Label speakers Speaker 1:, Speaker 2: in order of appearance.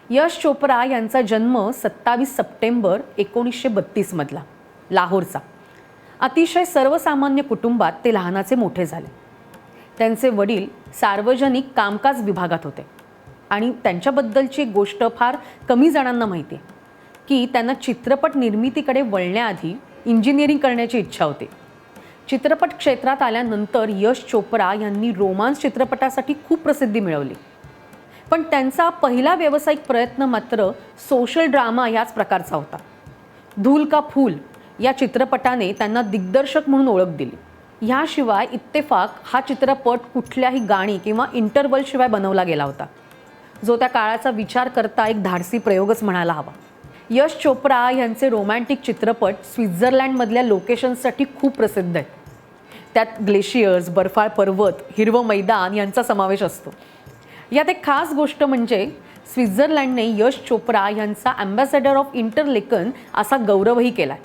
Speaker 1: यश चोप्रा यांचा जन्म 27 सप्टेंबर 1932 मधला, लाहोरचा. अतिशय सर्वसामान्य कुटुंबात ते लहानाचे मोठे झाले. त्यांचे वडील सार्वजनिक कामकाज विभागात होते आणि त्यांच्याबद्दलची एक गोष्ट फार कमी जणांना माहिती आहे की त्यांना चित्रपट निर्मितीकडे वळण्याआधी इंजिनिअरिंग करण्याची इच्छा होती. चित्रपट क्षेत्रात आल्यानंतर यश चोप्रा यांनी रोमांस चित्रपटासाठी खूप प्रसिद्धी मिळवली. पण त्यांचा पहिला व्यावसायिक प्रयत्न मात्र सोशल ड्रामा याच प्रकारचा होता. धूल का फूल या चित्रपटाने त्यांना दिग्दर्शक म्हणून ओळख दिली. ह्याशिवाय इत्तेफाक हा चित्रपट कुठल्याही गाणी किंवा इंटरवलशिवाय बनवला गेला होता, जो त्या काळाचा विचार करता एक धाडसी प्रयोगच म्हणायला हवा. यश चोप्रा यांचे रोमॅन्टिक चित्रपट स्वित्झर्लंडमधल्या लोकेशन्ससाठी खूप प्रसिद्ध आहेत. त्यात ग्लेशियर्स, बर्फाळ पर्वत, हिरवं मैदान यांचा समावेश असतो. यात एक खास गोष्ट म्हणजे स्वित्झर्लंडने यश चोप्रा यांचा अँबॅसेडर ऑफ इंटरलेकन असा गौरवही केला.